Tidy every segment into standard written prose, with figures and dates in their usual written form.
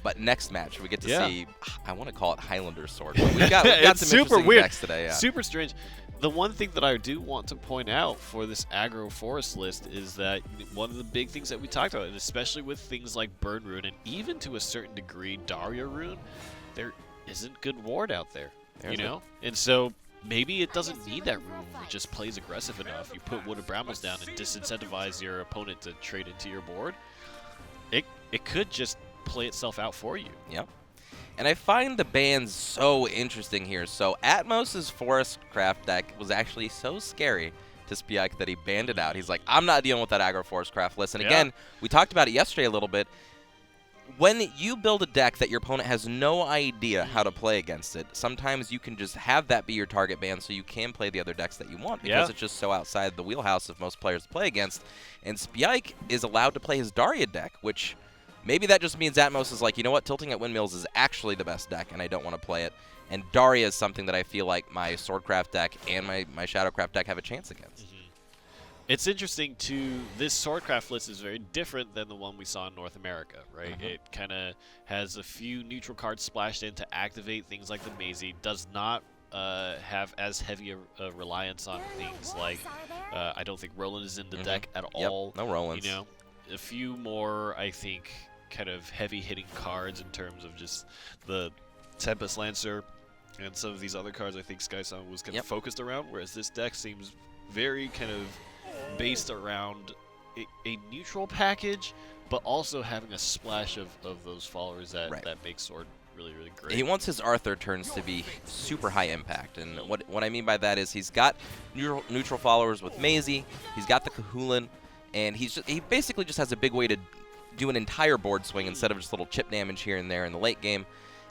but next match we get to Yeah. see. I want to call it Highlander Sword. But we've got It's some super interesting weird. decks today. Yeah. Super strange. The one thing that I do want to point out for this aggro forest list is that one of the big things that we talked about, and especially with things like Burn Rune and even to a certain degree Daria Rune, there isn't good ward out there, you know? And so maybe it doesn't need that rune. It just plays aggressive enough. You put Wood of Brambles down and disincentivize your opponent to trade into your board. It could just play itself out for you. Yep. And I find the bans so interesting here. So Atmos' Forest Craft deck was actually so scary to Spyike that he banned it out. He's like, I'm not dealing with that aggro Forest Craft list. And again, we talked about it yesterday a little bit. When you build a deck that your opponent has no idea how to play against it, sometimes you can just have that be your target ban so you can play the other decks that you want because it's just so outside the wheelhouse of most players to play against. And Spyike is allowed to play his Daria deck, which maybe that just means Atmos is like, you know what, Tilting at Windmills is actually the best deck and I don't want to play it. And Daria is something that I feel like my Swordcraft deck and my Shadowcraft deck have a chance against. It's interesting, too. This Swordcraft list is very different than the one we saw in North America, right? It kind of has a few neutral cards splashed in to activate things like the Maisie. Does not have as heavy a reliance on things like, I don't think Roland is in the deck at all. No Rolands. You know, a few more, I think, kind of heavy-hitting cards in terms of just the Tempest Lancer and some of these other cards I think Skysong was kind of focused around, whereas this deck seems very kind of based around a neutral package, but also having a splash of those followers that make Sword really, really great. He wants his Arthur turns to be super high impact, and what I mean by that is he's got neutral followers with Maisie, he's got the Kahulin, and he basically just has a big way to do an entire board swing instead of just little chip damage here and there in the late game.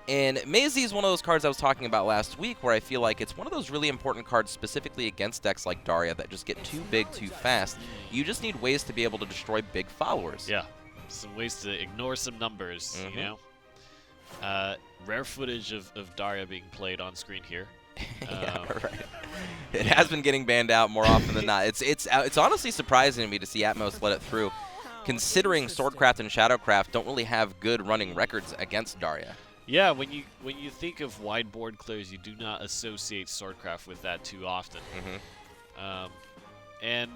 And Maisie is one of those cards I was talking about last week where I feel like it's one of those really important cards specifically against decks like Daria that just get too big too fast. You just need ways to be able to destroy big followers. Yeah, some ways to ignore some numbers, you know? Rare footage of Daria being played on screen here. It has been getting banned out more often than not. It's honestly surprising to me to see Atmos let it through, considering Swordcraft and Shadowcraft don't really have good running records against Daria. Yeah, when you think of wide board clears, you do not associate Swordcraft with that too often. And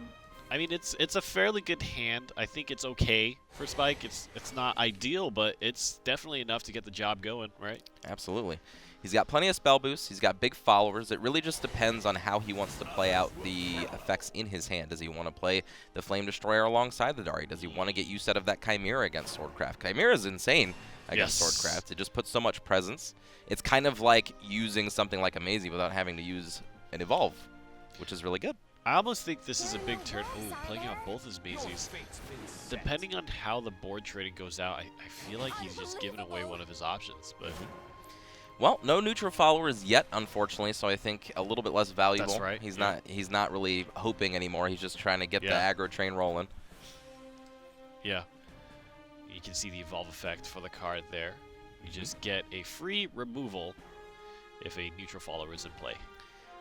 I mean, it's a fairly good hand. I think it's okay for Spyike. It's not ideal, but it's definitely enough to get the job going, right? Absolutely. He's got plenty of spell boosts. He's got big followers. It really just depends on how he wants to play out the effects in his hand. Does he want to play the Flame Destroyer alongside the Daria? Does he want to get use out of that Chimera against Swordcraft? Chimera is insane against Swordcraft. It just puts so much presence. It's kind of like using something like a Maisie without having to use an Evolve, which is really good. I almost think this is a big turn. Ooh, playing out both his Maisies. Depending on how the board trading goes out, I feel like he's just giving away one of his options. But well, no neutral followers yet, unfortunately, so I think a little bit less valuable. That's right. He's not really hoping anymore. He's just trying to get the aggro train rolling. Yeah. You can see the evolve effect for the card there. You just get a free removal if a neutral follower is in play.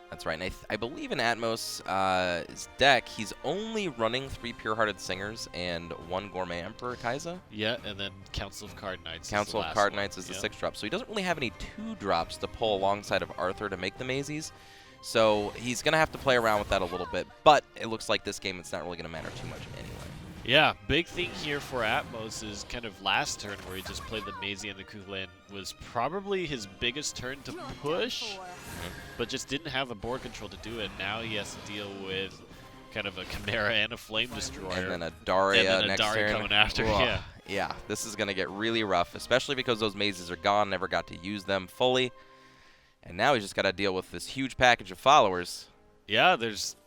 That's right. And I believe in Atmos' deck, he's only running 3 Pure-Hearted Singers and 1 Gourmet Emperor Kaiza. Yeah, and then Council of Card Knights. Council of Card Knights is the 6-drop. So he doesn't really have any 2-drops to pull alongside of Arthur to make the Maisies. So he's going to have to play around with that a little bit. But it looks like this game, it's not really going to matter too much anyway. Yeah, big thing here for Atmos is kind of last turn where he just played the Maisie and the Kulan was probably his biggest turn to push, but just didn't have the board control to do it. Now he has to deal with kind of a Chimera and a Flame Destroyer. And then a Daria next turn. Coming after, Yeah, this is going to get really rough, especially because those Maisies are gone, never got to use them fully. And now he's just got to deal with this huge package of followers. Yeah, there's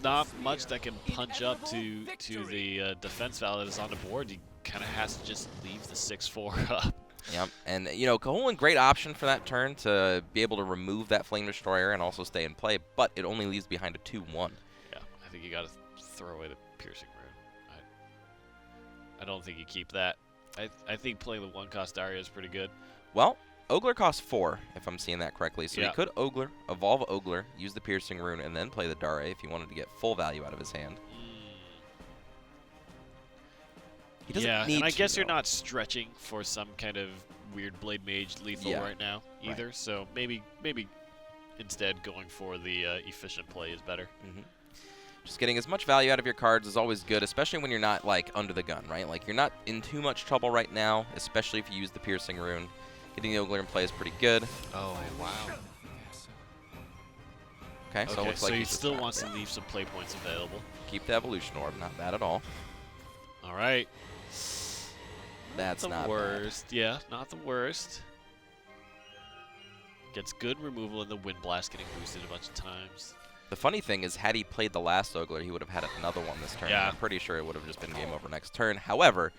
not much that can punch up to the defense value that is on the board. He kind of has to just leave the 6-4 up. Yep, and you know, Kahulin, great option for that turn to be able to remove that Flame Destroyer and also stay in play, but it only leaves behind a 2-1. Yeah, I think you got to throw away the Piercing Rune. I don't think you keep that. I think playing the 1-cost Daria is pretty good. Well, Ogler costs 4, if I'm seeing that correctly. So he could Ogler, evolve Ogler, use the Piercing Rune, and then play the Daria if he wanted to get full value out of his hand. He doesn't yeah, need and I to, guess you're though. not stretching for some kind of weird Blade Mage lethal Yeah. right now either. Right. So maybe instead going for the efficient play is better. Just getting as much value out of your cards is always good, especially when you're not, like, under the gun, right? Like, you're not in too much trouble right now, especially if you use the Piercing Rune. Getting the Ogler in play is pretty good. Oh, wow. Okay, so it Okay, looks so like he he's just still not wants to there. leave some play points available. Keep the Evolution Orb, not bad at all. All right. That's the not bad. worst. Yeah, not the worst. Gets good removal in the Wind Blast, getting boosted a bunch of times. The funny thing is, had he played the last Ogler, he would have had another one this turn. Yeah. I'm pretty sure it would have just been game over next turn. However,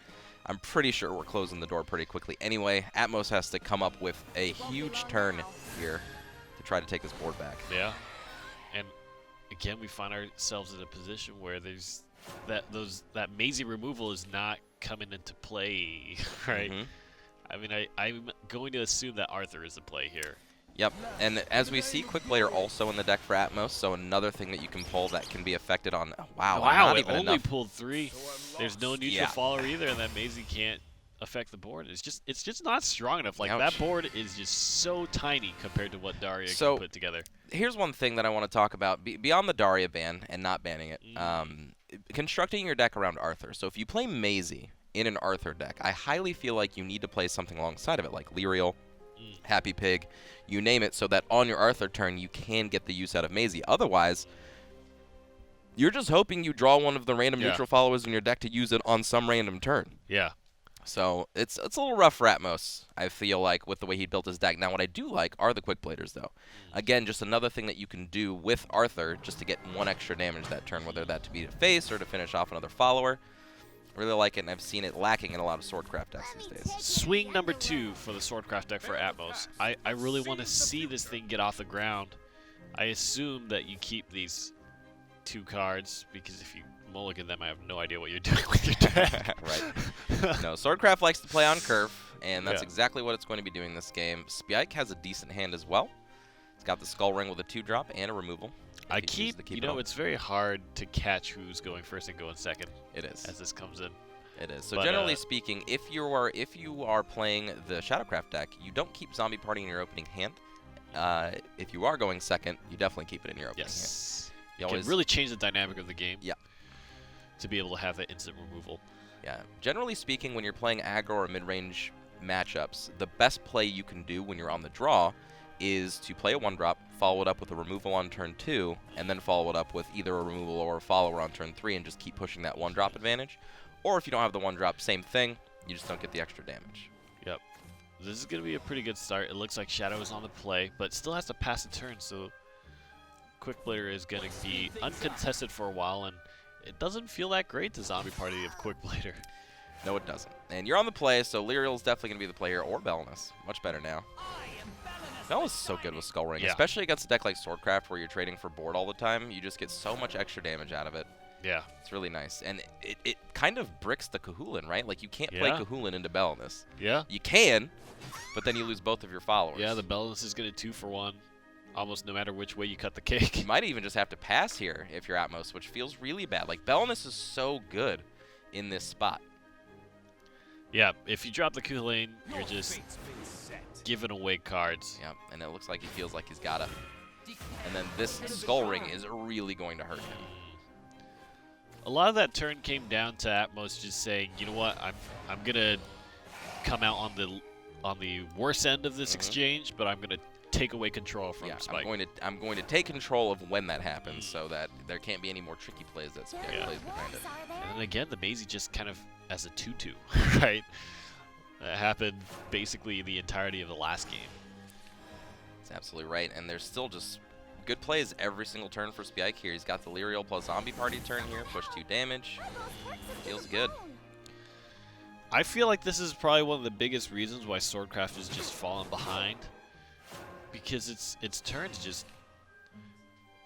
I'm pretty sure we're closing the door pretty quickly anyway. Atmos has to come up with a huge turn here to try to take this board back. Yeah. And again, we find ourselves in a position where there's that mazy removal is not coming into play, right? Mhm. I mean, I'm going to assume that Arthur is the play here. Yep, and as we see, Quick Blade are also in the deck for Atmos, so another thing that you can pull that can be affected on. Wow, Wow, not it even only enough. pulled 3. There's no neutral Yeah. follower either, and that mazy can't affect the board. It's just not strong enough. Like, Ouch. that board is just so tiny compared to what Daria So- can put together. Here's one thing that I want to talk about beyond the Daria ban and not banning it. Constructing your deck around Arthur. So if you play Mazy in an Arthur deck, I highly feel like you need to play something alongside of it, like Lyriel, Happy Pig, you name it, so that on your Arthur turn you can get the use out of Mazy. Otherwise, you're just hoping you draw one of the random Yeah. neutral followers in your deck to use it on some random turn. Yeah. So it's a little rough for Atmos, I feel like, with the way he built his deck. Now, what I do like are the Quick Bladers, though. Again, just another thing that you can do with Arthur just to get 1 extra damage that turn, whether that to be to face or to finish off another follower. Really like it, and I've seen it lacking in a lot of Swordcraft decks these days. Swing number 2 for the Swordcraft deck for Atmos. I really want to see this thing get off the ground. I assume that you keep these 2 cards, because if you mulligan them, I have no idea what you're doing with your deck. Right. No, Swordcraft likes to play on curve, and that's Yeah. exactly what it's going to be doing this game. Spyike has a decent hand as well. It's got the Skull Ring with a 2-drop and a removal. I If you choose to keep, you it know, on. it's very hard to catch who's going first and going second It is. as this comes in. It is. So But, generally speaking, if you are playing the Shadowcraft deck, you don't keep Zombie Party in your opening hand. If you are going second, you definitely keep it in your opening hand. Yes. You It always, can really change the dynamic of the game. Yeah. To be able to have that instant removal. yeah. Generally speaking, when you're playing aggro or mid-range matchups, the best play you can do when you're on the draw is to play a 1-drop, follow it up with a removal on turn 2, and then follow it up with either a removal or a follower on turn 3, and just keep pushing that 1-drop advantage. Or if you don't have the 1-drop, same thing, you just don't get the extra damage. Yep. This is going to be a pretty good start. It looks like Shadow is on the play, but still has to pass a turn, so Quick Blader is going to be uncontested for a while, and it doesn't feel that great, the Zombie Party of Quick Blader. No, it doesn't. And you're on the play, so Lyriel's definitely going to be the player, or Belinus. Much better now. Belinus is so good with Skull Ring, Yeah. especially against a deck like Swordcraft where you're trading for board all the time. You just get so much extra damage out of it. Yeah. It's really nice. And it kind of bricks the Kahulin, right? Like, you can't play Yeah. Kahulin into Belinus. Yeah. You can, but then you lose both of your followers. Yeah, the Belinus is going to 2-for-1, almost no matter which way you cut the cake. You might even just have to pass here if you're Atmos, which feels really bad. Like, Belinus is so good in this spot. Yeah, if you drop the Kulane, you're just giving away cards. Yeah, and it looks like he feels like he's got to. And then this Skull Ring is really going to hurt him. A lot of that turn came down to Atmos just saying, you know what, I'm gonna come out on the worst end of this exchange, but I'm gonna take away control from Yeah, Spike. I'm going to take control of when that happens, so that there can't be any more tricky plays that Spyike Yeah. plays behind it. And then again, the Mazy just kind of as a 2-2, right? That happened basically the entirety of the last game. That's absolutely right, and there's still just good plays every single turn for Spyike here. He's got the Lyriel plus Zombie Party turn here, push 2 damage. Feels good. I feel like this is probably one of the biggest reasons why Swordcraft is just falling behind, because its turns just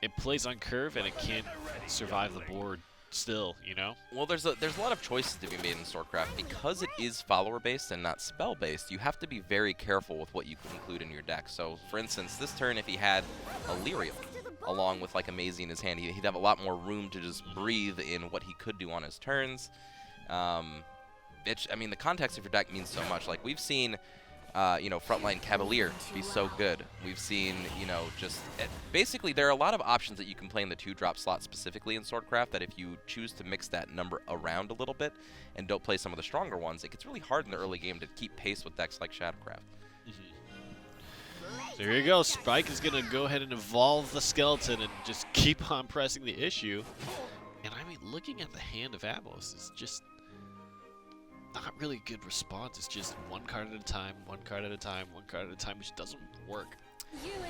it plays on curve and it can't survive the board still, you know? Well, there's a lot of choices to be made in Swordcraft. Because it is follower-based and not spell-based, you have to be very careful with what you include in your deck. So, for instance, this turn, if he had a Lyriel along with like a Mazy in his hand, he'd have a lot more room to just breathe in what he could do on his turns. I mean, the context of your deck means so much. Like, we've seen, you know, frontline Cavalier be so good. We've seen, you know, basically there are a lot of options that you can play in the 2-drop slot specifically in Swordcraft that if you choose to mix that number around a little bit and don't play some of the stronger ones, it gets really hard in the early game to keep pace with decks like Shadowcraft. There you go. Spyike is going to go ahead and evolve the skeleton and just keep on pressing the issue. And I mean, looking at the hand of Atmos is just not really a good response. It's just one card at a time, one card at a time, one card at a time, which doesn't work.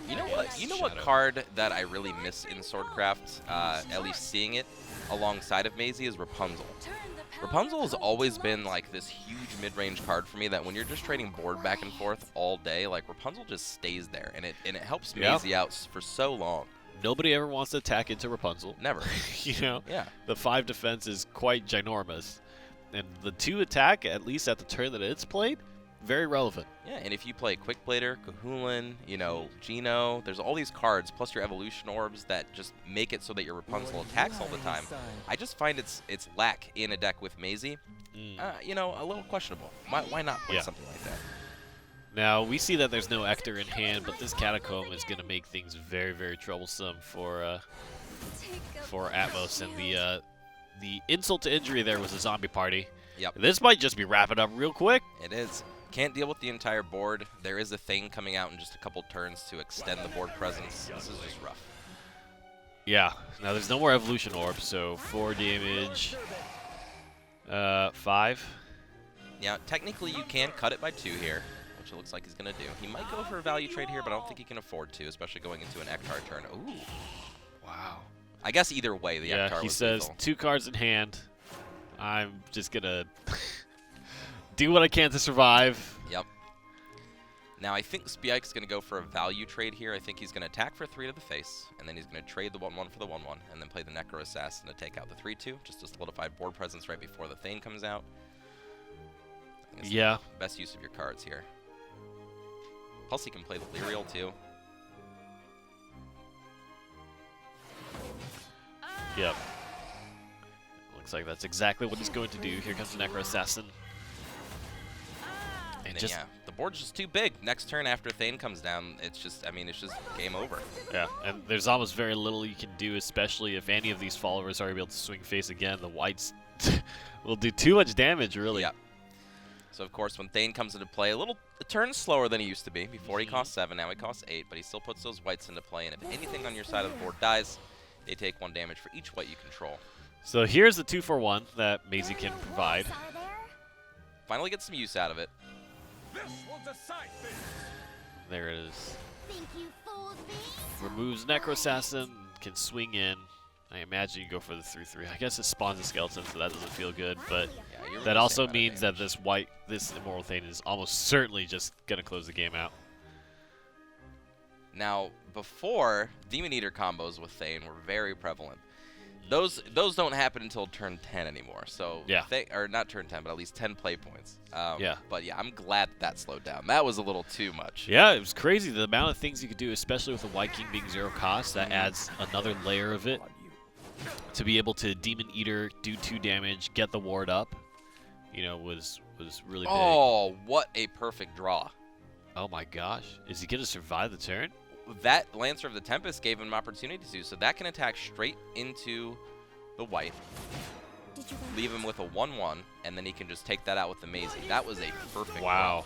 You know what? You know what card that I really miss in Swordcraft, at least seeing it alongside of Maisie, is Rapunzel. Rapunzel has always been like this huge mid-range card for me that when you're just trading board back and forth all day, like Rapunzel just stays there, and it helps Maisie out for so long. Nobody ever wants to attack into Rapunzel. Never. You know? Yeah. The 5 defense is quite ginormous. And the 2 attack, at least at the turn that it's played, very relevant. Yeah, and if you play Quick Blader, Kahulin, you know, Geno, there's all these cards, plus your evolution orbs that just make it so that your Rapunzel attacks all the time. I just find its lack in a deck with Maisie, you know, a little questionable. Why not play something like that? Now, we see that there's no Ector in hand, but this Catacomb is going to make things very, very troublesome for Atmos. And the insult to injury there was a zombie party. Yep. This might just be wrapping up real quick. It is. Can't deal with the entire board. There is a thing coming out in just a couple turns to extend the board presence. This is just rough. Yeah. Now, there's no more evolution orb, so 4 damage. 5. Yeah, technically you can cut it by 2 here, which it looks like he's going to do. He might go for a value trade here, but I don't think he can afford to, especially going into an Ektar turn. Ooh. Wow. I guess either way, the Ektar was he says lethal. 2 cards in hand. I'm just going to do what I can to survive. Yep. Now, I think Spyike's going to go for a value trade here. I think he's going to attack for 3 to the face, and then he's going to trade the 1/1 for the 1/1, and then play the Necro Assassin to take out the 3/2, just to solidify board presence right before the Thane comes out. Yeah. The best use of your cards here. Plus, he can play the Lyrial, too. Yep. Looks like that's exactly what he's going to do. Here comes the Necro Assassin. And then, yeah, the board's just too big. Next turn after Thane comes down, it's just, I mean, it's just game over. Yeah, and there's almost very little you can do, especially if any of these followers are able to swing face again. The whites will do too much damage, really. Yeah. So, of course, when Thane comes into play, a turn slower than he used to be. Before he cost 7, now he costs 8, but he still puts those whites into play, and if anything on your side of the board dies, they take 1 damage for each white you control. So here's the 2-for-1 that Maisie can provide. Finally get some use out of it. There it is. Removes Necro Assassin, can swing in. I imagine you go for the 3/3. I guess it spawns a skeleton, so that doesn't feel good, but Yeah, that also means that this Immoral Thane is almost certainly just going to close the game out. Now, before, Demon Eater combos with Thane were very prevalent. Those don't happen until turn 10 anymore. So yeah, or not turn 10, but at least 10 play points. Yeah. But yeah, I'm glad that slowed down. That was a little too much. Yeah, it was crazy the amount of things you could do, especially with the White King being 0 cost. That adds another layer of it to be able to Demon Eater, do 2 damage, get the ward up. You know, was really big. Oh, what a perfect draw! Oh my gosh, is he gonna survive the turn? That Lancer of the Tempest gave him an opportunity to, so that can attack straight into the white, leave him with a 1/1, and then he can just take that out with the Maisie. That was a perfect Wow.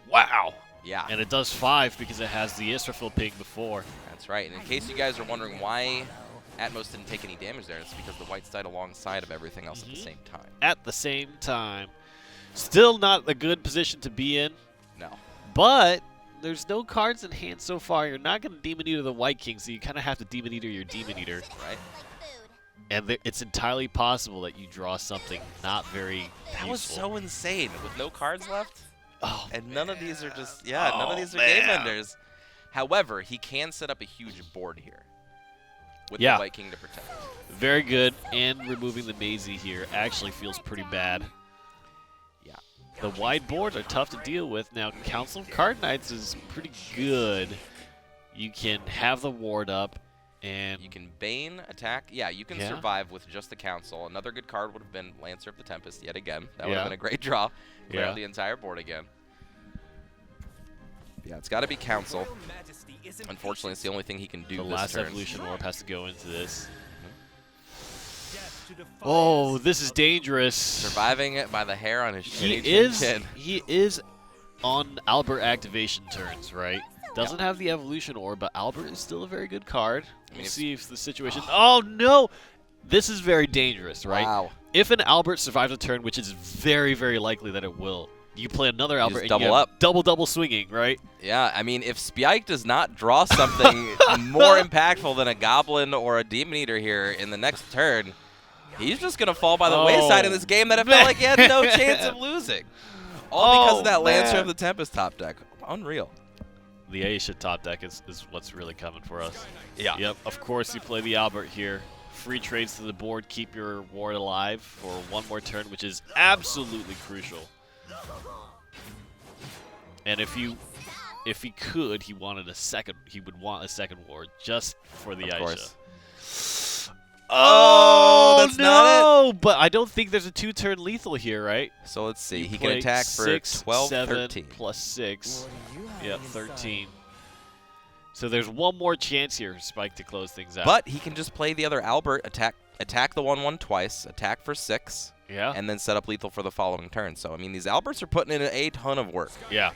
draw. Wow. Yeah. And it does 5 because it has the Israfil ping before. That's right. And in case you guys are wondering why Atmos didn't take any damage there, it's because the whites died alongside of everything else at the same time. At the same time. Still not a good position to be in. No. But there's no cards in hand so far. You're not going to Demon Eater the White King, so you kind of have to Demon Eater your Demon Eater. Right. And it's entirely possible that you draw something not very That useful. was so insane. With no cards left. Oh, and none of these are just, none of these are game enders. However, he can set up a huge board here with the White King to protect. Very good. And removing the Maisie here actually feels pretty bad. Yeah. The wide boards are tough to deal with. Now, Council of Card Knights is pretty good. You can have the ward up And you can Bane, attack. Yeah, you can survive with just the Council. Another good card would have been Lancer of the Tempest yet again. That would have been a great draw. Clear out the entire board again. Yeah, it's got to be Council. Unfortunately, it's the only thing he can do the this last turn. Evolution Orb has to go into this. Oh, this is dangerous. Surviving it by the hair on his chin. He is on Albert activation turns, right? Doesn't have the Evolution Orb, but Albert is still a very good card. We'll see if the situation... Oh, no! This is very dangerous, right? Wow. If an Albert survives a turn, which is very, very likely that it will, you play another Albert and double you have up. double swinging, right? Yeah, I mean, if Spyike does not draw something more impactful than a Goblin or a Demon Eater here in the next turn, he's just going to fall by the wayside in this game that it felt like he had no chance of losing. All because of that Lancer of the Tempest top deck. Unreal. The Aisha top deck is what's really coming for us. Yeah. Yep, of course you play the Albert here. Free trades to the board, keep your ward alive for one more turn, which is absolutely crucial. And if he could, he would want a second ward just for the Aisha. Course. Oh, that's not it. But I don't think there's a 2-turn lethal here, right? So let's see. You He can attack for 6, 12, 7 13. plus 6. Yep, 13. So there's one more chance here, Spike, to close things out. But he can just play the other Albert, attack the 1/1 twice, attack for 6, and then set up lethal for the following turn. So I mean, these Alberts are putting in a ton of work. Yeah.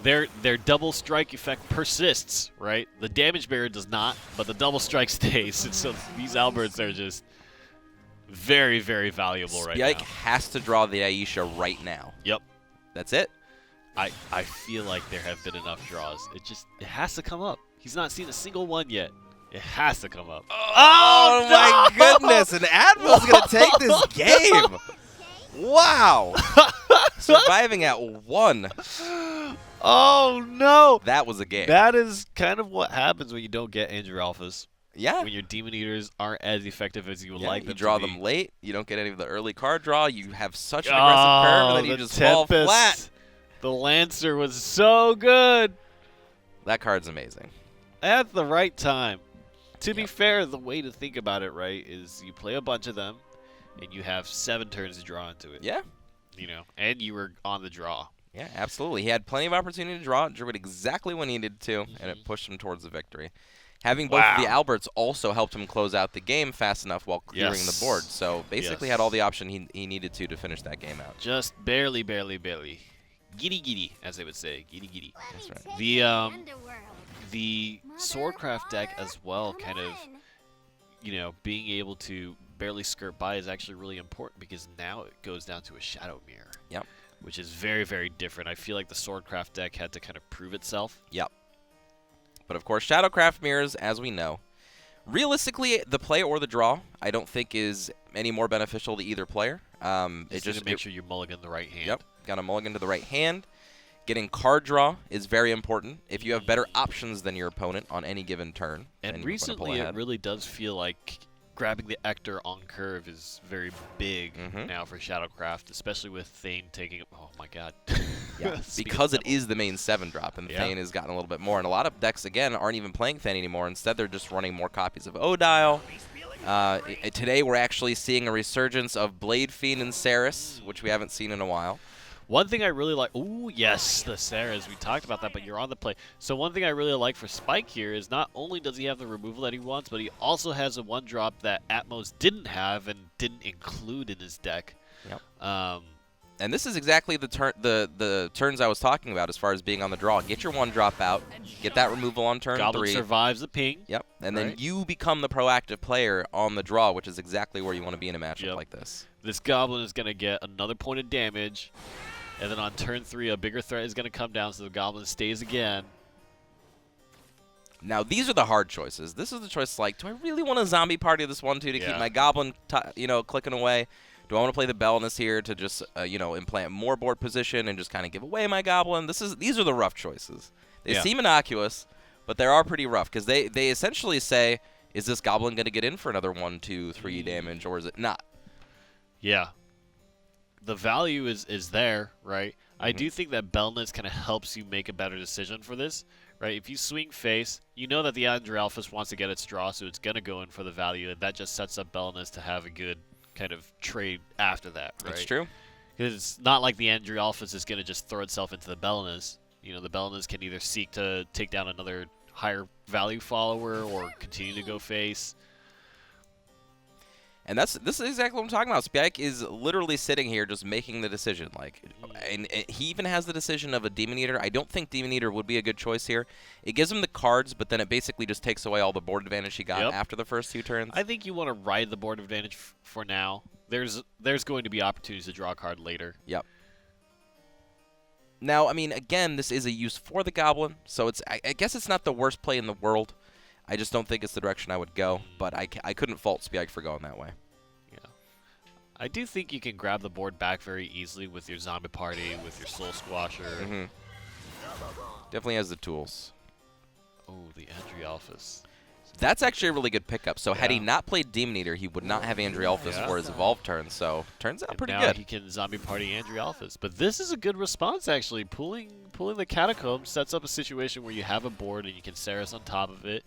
Their double strike effect persists, right? The damage barrier does not, but the double strike stays. And so these Alberts are just very, very valuable right now. Spyike has to draw the Aisha right now. Yep. That's it. I feel like there have been enough draws. It has to come up. He's not seen a single one yet. It has to come up. Oh my goodness! And Atmos is gonna take this game. Wow. Surviving at 1. Oh no! That was a game. That is kind of what happens when you don't get Andrew Alphas. Yeah. When your Demon Eaters aren't as effective as you would like them to be. You draw them late. You don't get any of the early card draw. You have such an aggressive curve, and then you just fall flat. The Lancer was so good. That card's amazing. At the right time. To be fair, the way to think about it, right, is you play a bunch of them, and you have 7 turns to draw into it. Yeah. You know, and you were on the draw. Yeah, absolutely. He had plenty of opportunity to draw it, drew it exactly when he needed to, and it pushed him towards the victory. Having both of the Alberts also helped him close out the game fast enough while clearing the board. So basically had all the option he needed to finish that game out. Just barely. Giddy, as they would say. Giddy. That's right. The Swordcraft deck as well, kind of, you know, being able to barely skirt by is actually really important because now it goes down to a Shadow Mirror. Yep. Which is very, very different. I feel like the Swordcraft deck had to kind of prove itself. Yep. But of course, Shadowcraft mirrors, as we know. Realistically, the play or the draw, I don't think is any more beneficial to either player. Just make sure you mulligan the right hand. Yep. Got to mulligan to the right hand. Getting card draw is very important. If you have better options than your opponent on any given turn. And recently, it really does feel like grabbing the Ector on curve is very big now for Shadowcraft, especially with Thane taking... Oh, my God. Yeah, because it is the main 7-drop, and Thane has gotten a little bit more. And a lot of decks, again, aren't even playing Thane anymore. Instead, they're just running more copies of Odile. Today, we're actually seeing a resurgence of Blade Fiend and Saris, which we haven't seen in a while. One thing I really like... Ooh, yes, the Saras. We talked about that, but you're on the play. So one thing I really like for Spike here is not only does he have the removal that he wants, but he also has a 1-drop that Atmos didn't have and didn't include in his deck. Yep. And this is exactly the turns I was talking about as far as being on the draw. Get your 1-drop out. Get that removal on turn 3. Goblin survives the ping. Yep. And then you become the proactive player on the draw, which is exactly where you want to be in a matchup like this. This Goblin is going to get another point of damage. And then on turn 3, a bigger threat is going to come down, so the Goblin stays again. Now, these are the hard choices. This is the choice like, do I really want a zombie party of this 1/2 to keep my Goblin clicking away? Do I want to play the Bellinus here to just, implant more board position and just kind of give away my Goblin? These are the rough choices. They seem innocuous, but they are pretty rough because they essentially say, is this Goblin going to get in for another 1, 2, 3 damage, or is it not? Yeah. The value is there, right? I do think that Bellinus kind of helps you make a better decision for this, right? If you swing face, you know that the Andrelphus wants to get its draw, so it's going to go in for the value, and that just sets up Belenus to have a good kind of trade after that, right? That's true. Because it's not like the Andrelphus is going to just throw itself into the Belenus. You know, the Belenus can either seek to take down another higher value follower or continue to go face. And this is exactly what I'm talking about. Spyike is literally sitting here just making the decision. And he even has the decision of a Demon Eater. I don't think Demon Eater would be a good choice here. It gives him the cards, but then it basically just takes away all the board advantage he got after the first 2 turns. I think you want to ride the board advantage for now. There's going to be opportunities to draw a card later. Yep. Now, I mean, again, this is a use for the Goblin, so I guess it's not the worst play in the world. I just don't think it's the direction I would go, but I couldn't fault Spyike for going that way. Yeah. I do think you can grab the board back very easily with your Zombie Party, with your Soul Squasher. Mm-hmm. Definitely has the tools. Oh, the Andrelphus. That's actually a really good pickup. So had he not played Demon Eater, he would not have Andrelphus for his evolved turn, so turns out pretty good. Now he can Zombie Party Andrelphus. But this is a good response, actually. Pulling the Catacomb sets up a situation where you have a board and you can Ceres on top of it,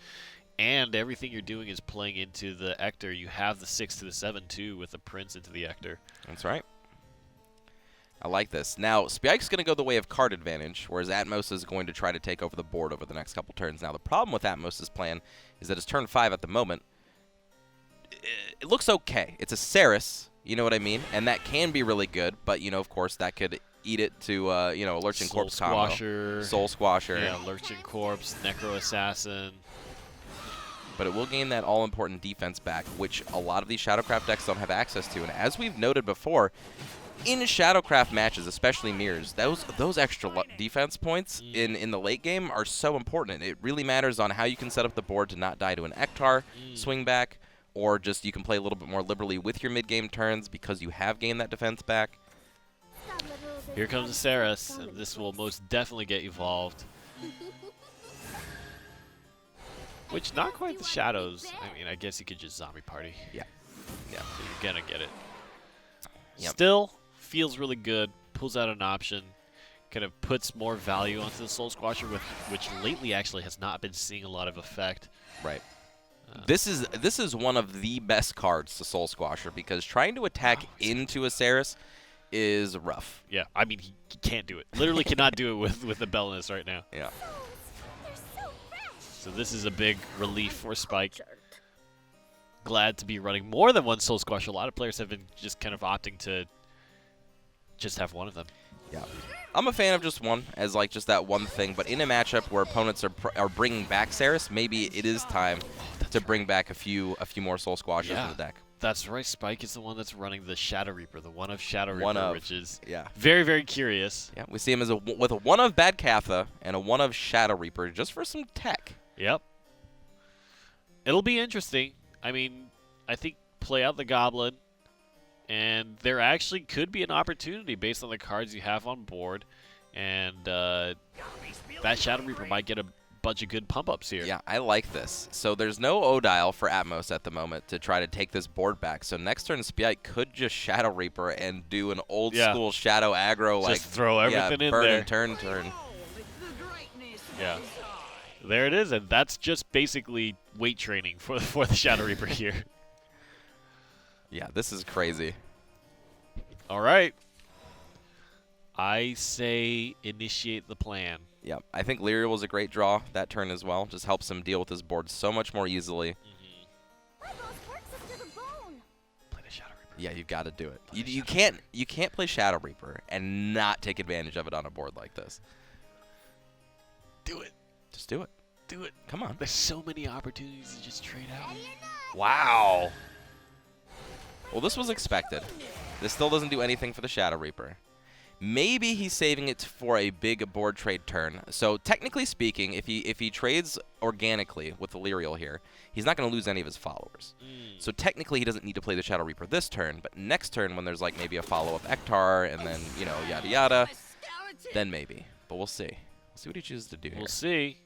and everything you're doing is playing into the Ector. You have the 6 to the 7, too, with the Prince into the Ector. That's right. I like this. Now, Spyike's going to go the way of card advantage, whereas Atmos is going to try to take over the board over the next couple turns. Now, the problem with Atmos' plan is that it's turn 5 at the moment. It looks okay. It's a Ceres, you know what I mean? And that can be really good, but, you know, of course, that could eat it to, a Lurching Corpse combo. Soul Squasher. Yeah, Lurching Corpse, Necro Assassin. But it will gain that all-important defense back, which a lot of these Shadowcraft decks don't have access to. And as we've noted before, in Shadowcraft matches, especially mirrors, those extra defense points in the late game are so important. It really matters on how you can set up the board to not die to an Ektar swing back, or just you can play a little bit more liberally with your mid-game turns because you have gained that defense back. Here comes the Ceres, and this will most definitely get evolved. Which, not quite the Shadows. I mean, I guess you could just Zombie Party. Yeah. Yeah, so you're going to get it. Yep. Still, feels really good. Pulls out an option. Kind of puts more value onto the Soul Squasher, which lately actually has not been seeing a lot of effect. Right. This is one of the best cards to Soul Squasher, because trying to attack into a Ceres is rough. Yeah, I mean, he can't do it. Literally cannot do it with the Belenus right now. Yeah. So this is a big relief for Spyike. Glad to be running more than one Soul Squasher. A lot of players have been just kind of opting to just have one of them. Yeah. I'm a fan of just one, as like just that one thing, but in a matchup where opponents are bringing back Ceres, maybe it is time to bring back a few more Soul Squashers in the deck. That's right. Spyike is the one that's running the Shadow Reaper, the one of Shadow Reaper, which is very, very curious. Yeah, we see him as with a one of Bad Catha and a one of Shadow Reaper, just for some tech. Yep. It'll be interesting. I mean, I think play out the Goblin, and there actually could be an opportunity based on the cards you have on board, and that Shadow Reaper might get a bunch of good pump-ups here. Yeah, I like this. So there's no Odile for Atmos at the moment to try to take this board back. So next turn, Spyike could just Shadow Reaper and do an old-school Shadow aggro, just throw everything in burn there. And turn. Yeah. There it is, and that's just basically weight training for the Shadow Reaper here. Yeah, this is crazy. All right. I say initiate the plan. Yeah, I think Lyria was a great draw that turn as well. Just helps him deal with his board so much more easily. Play the Shadow Reaper. Yeah, you've got to do it. You can't play Shadow Reaper and not take advantage of it on a board like this. Do it. Just do it. Do it. Come on. There's so many opportunities to just trade out. Wow. Well, this was expected. This still doesn't do anything for the Shadow Reaper. Maybe he's saving it for a big board trade turn. So technically speaking, if he trades organically with the Lyrial here, he's not going to lose any of his followers. So technically he doesn't need to play the Shadow Reaper this turn, but next turn when there's like maybe a follow-up Ektar and then, you know, yada yada, then maybe. But we'll see. We'll see what he chooses to do here. We'll see.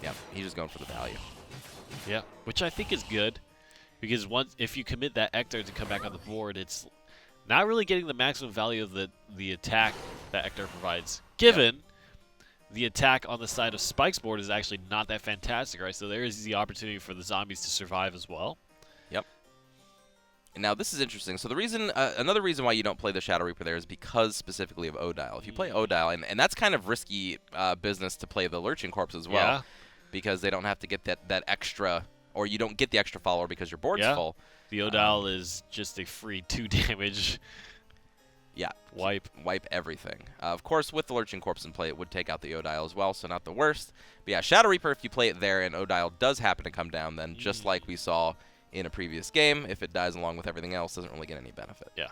Yeah, he's just going for the value. Yeah, which I think is good. Because if you commit that Ektar to come back on the board, it's not really getting the maximum value of the attack that Ektar provides. Given the attack on the side of Spike's board is actually not that fantastic, right? So there is the opportunity for the zombies to survive as well. Yep. And now this is interesting. So the reason, another reason why you don't play the Shadow Reaper there is because specifically of Odile. If you play Odile, and that's kind of risky business to play the Lurching Corpse as well, because they don't have to get that extra, or you don't get the extra follower because your board's full. The Odile is just a free 2 damage. Yeah, wipe everything. Of course, with the Lurching Corpse in play, it would take out the Odile as well, so not the worst. But yeah, Shadow Reaper, if you play it there and Odile does happen to come down, then just like we saw in a previous game, if it dies along with everything else, doesn't really get any benefit. Yeah.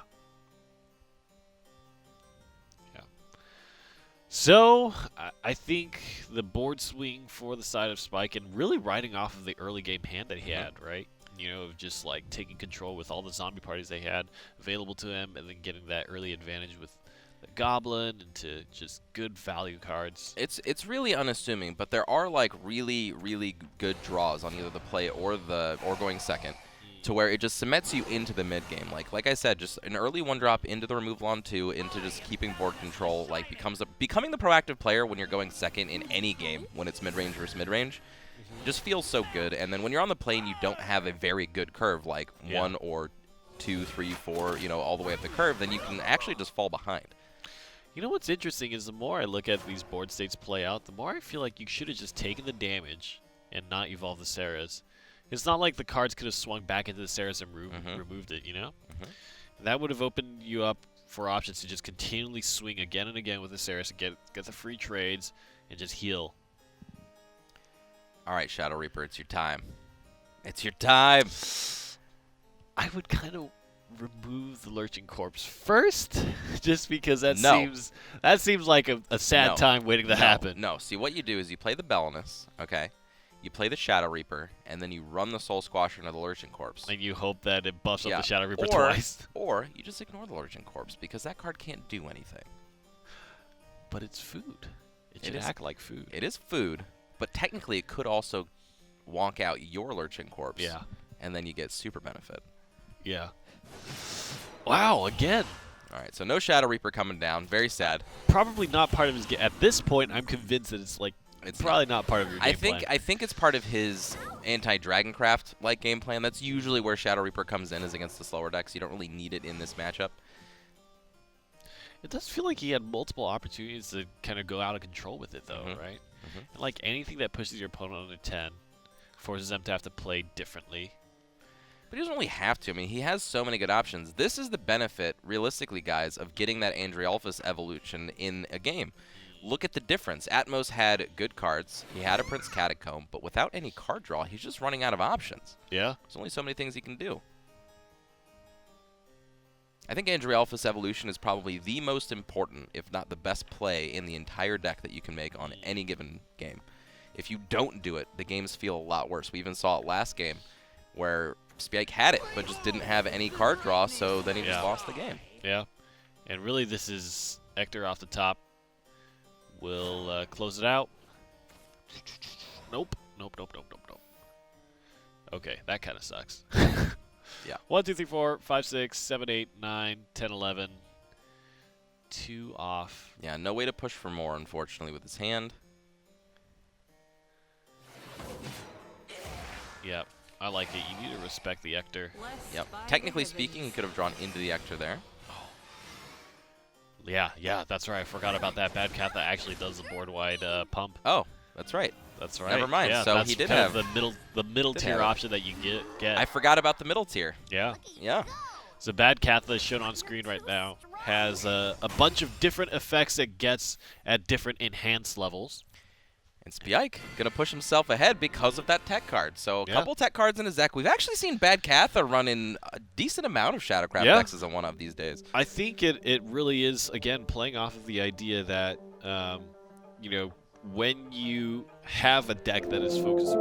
So, I think the board swing for the side of Spyike, and really riding off of the early game hand that he had, right? You know, just like taking control with all the zombie parties they had available to him, and then getting that early advantage with the Goblin into just good value cards. It's really unassuming, but there are like really good draws on either the play or going second, to where it just cements you into the mid game. Like I said, just an early 1-drop into the removal on 2, into just keeping board control. Like becoming the proactive player when you're going second in any game, when it's mid range versus mid range. Just feels so good. And then when you're on the plane, you don't have a very good curve, like 1 or 2, 3, 4, all the way up the curve, then you can actually just fall behind. You know what's interesting is the more I look at these board states play out, the more I feel like you should have just taken the damage and not evolved the Seras. It's not like the cards could have swung back into the Seras and removed it, That would have opened you up for options to just continually swing again and again with the Seras and get the free trades and just heal. All right, Shadow Reaper, it's your time. It's your time. I would kind of remove the Lurching Corpse first, just because that seems like a sad time waiting to happen. No, see, what you do is you play the Belenus, okay? You play the Shadow Reaper, and then you run the Soul Squasher into the Lurching Corpse. And you hope that it buffs up the Shadow Reaper twice. Or you just ignore the Lurching Corpse, because that card can't do anything. But it's food. It should act like food. It is food. But technically, it could also wonk out your Lurching Corpse. Yeah. And then you get super benefit. Yeah. Wow, again. All right, so no Shadow Reaper coming down. Very sad. Probably not part of his game. At this point, I'm convinced that it's probably not part of your game plan. I think it's part of his anti-Dragoncraft-like game plan. That's usually where Shadow Reaper comes in, is against the slower decks. You don't really need it in this matchup. It does feel like he had multiple opportunities to kind of go out of control with it, though, right? And like anything that pushes your opponent under 10 forces them to have to play differently. But he doesn't really have to. I mean, he has so many good options. This is the benefit, realistically, guys, of getting that Andriolphus evolution in a game. Look at the difference. Atmos had good cards. He had a Prince Catacomb, but without any card draw, he's just running out of options. Yeah. There's only so many things he can do. I think Andriolphus Evolution is probably the most important, if not the best play in the entire deck that you can make on any given game. If you don't do it, the games feel a lot worse. We even saw it last game where Spyike had it, but just didn't have any card draw, so then he just lost the game. Yeah. And really, this is Ector off the top. We'll close it out. Nope. Okay, that kind of sucks. Yeah. 1, 2, 3, 4, 5, 6, 7, 8, 9, 10, 11. 2 off. Yeah, no way to push for more, unfortunately, with his hand. Yep, I like it. You need to respect the Ector. Yep. Technically speaking, he could have drawn into the Ector there. Yeah, that's right. I forgot about that. Bad Cat that actually does the board-wide pump. Oh, that's right. That's right. Never mind. Yeah, so he did have the middle tier option that you get. I forgot about the middle tier. Yeah. Yeah. So Bad Cat that's shown on screen right now has a bunch of different effects it gets at different enhanced levels. And Spyike gonna push himself ahead because of that tech card. So a couple tech cards in his deck. We've actually seen Bad Catha run in a decent amount of Shadowcraft decks as a one-of these days. I think it really is, again, playing off of the idea that, when you have a deck that is focused